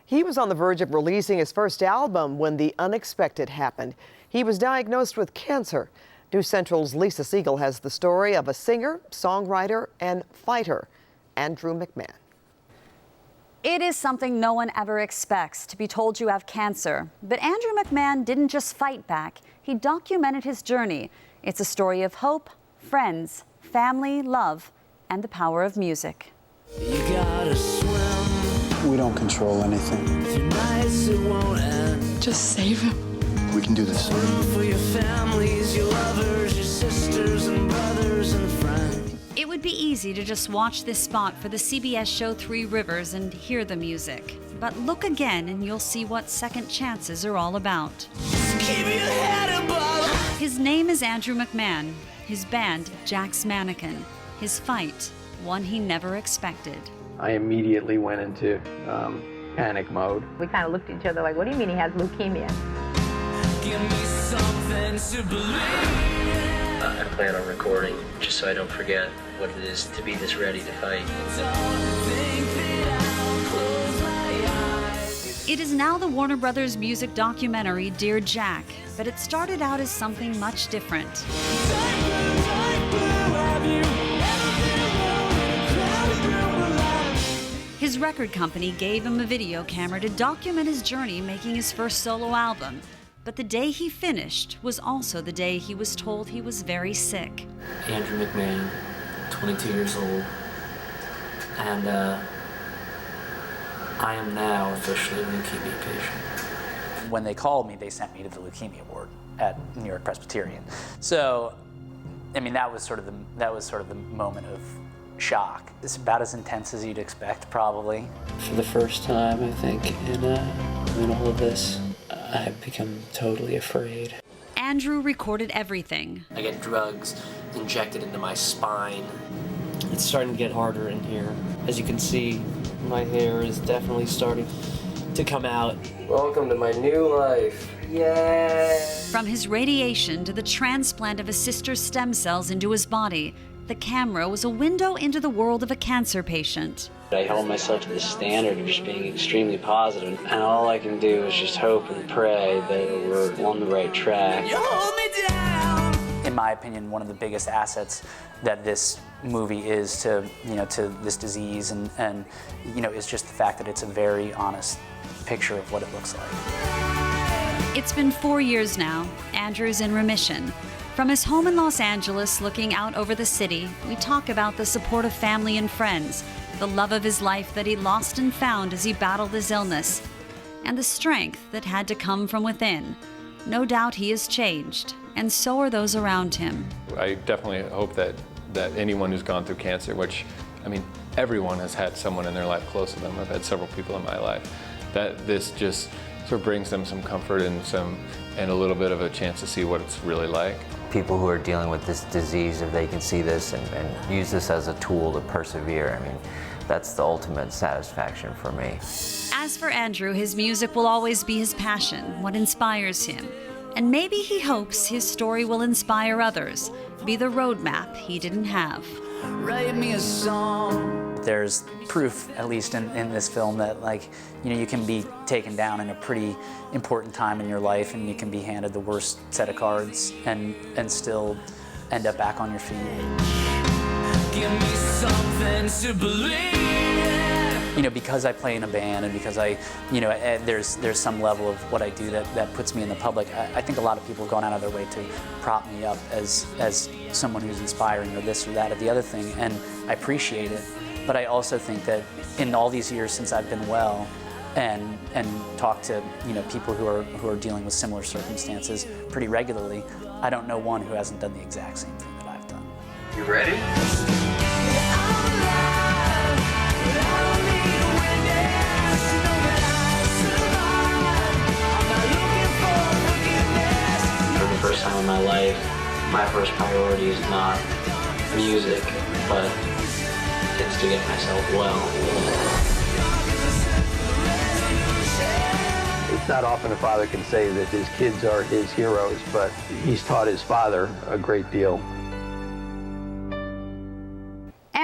He was on the verge of releasing his first album when the unexpected happened. He was diagnosed with cancer. News Central's Lisa Siegel has the story of a singer, songwriter, and fighter, Andrew McMahon. It is something no one ever expects, to be told you have cancer. But Andrew McMahon didn't just fight back. He documented his journey. It's a story of hope, friends, family, love, and the power of music. You gotta swim. We don't control anything. Tonight's it won't end. Just save him. We can do this. Room for your families, your lovers, your sisters and brothers and friends. It would be easy to just watch this spot for the CBS show 3 Rivers and hear the music. But look again and you'll see what second chances are all about. Keep your head above. His name is Andrew McMahon. His band, Jack's Mannequin. His fight, one he never expected. I immediately went into panic mode. We kind of looked at each other like, what do you mean he has leukemia? Give me something to believe. I plan on recording just so I don't forget what it is to be this ready to fight. It is now the Warner Brothers music documentary, Dear Jack, but it started out as something much different. His record company gave him a video camera to document his journey making his first solo album. But the day he finished was also the day he was told he was very sick. Andrew McMahon, 22 years old, and I am now officially a leukemia patient. When they called me, they sent me to the leukemia ward at New York Presbyterian. So, I mean, that was sort of the moment of shock. It's about as intense as you'd expect, probably. For the first time, I think, in all of this, I've become totally afraid. Andrew recorded everything. I get drugs injected into my spine. It's starting to get harder in here. As you can see, my hair is definitely starting to come out. Welcome to my new life. Yay! From his radiation to the transplant of his sister's stem cells into his body, the camera was a window into the world of a cancer patient. I held myself to the standard of just being extremely positive, and all I can do is just hope and pray that we're on the right track. You hold me down. In my opinion, one of the biggest assets that this movie is to this disease and is just the fact that it's a very honest picture of what it looks like. It's been 4 years now. Andrew's in remission. From his home in Los Angeles, looking out over the city, we talk about the support of family and friends, the love of his life that he lost and found as he battled his illness, and the strength that had to come from within. No doubt he has changed, and so are those around him. I definitely hope that anyone who's gone through cancer, which, I mean, everyone has had someone in their life close to them. I've had several people in my life, that this just sort of brings them some comfort and a little bit of a chance to see what it's really like. People who are dealing with this disease, if they can see this and use this as a tool to persevere, I mean, that's the ultimate satisfaction for me. As for Andrew, his music will always be his passion, what inspires him. And maybe he hopes his story will inspire others, be the roadmap he didn't have. Write me a song. There's proof, at least in this film, that you can be taken down in a pretty important time in your life, and you can be handed the worst set of cards and still end up back on your feet. Give me something to believe. Because I play in a band and because there's some level of what I do that puts me in the public. I think a lot of people have gone out of their way to prop me up as someone who's inspiring or this or that or the other thing, and I appreciate it. But I also think that in all these years since I've been well and talked to people who are dealing with similar circumstances pretty regularly, I don't know one who hasn't done the exact same thing that I've done. You ready? For the first time in my life, my first priority is not music, but it's to get myself well. It's not often a father can say that his kids are his heroes, but he's taught his father a great deal.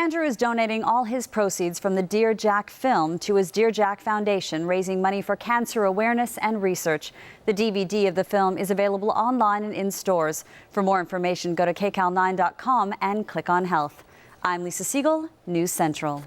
Andrew is donating all his proceeds from the Dear Jack film to his Dear Jack Foundation, raising money for cancer awareness and research. The DVD of the film is available online and in stores. For more information, go to kcal9.com and click on Health. I'm Lisa Siegel, News Central.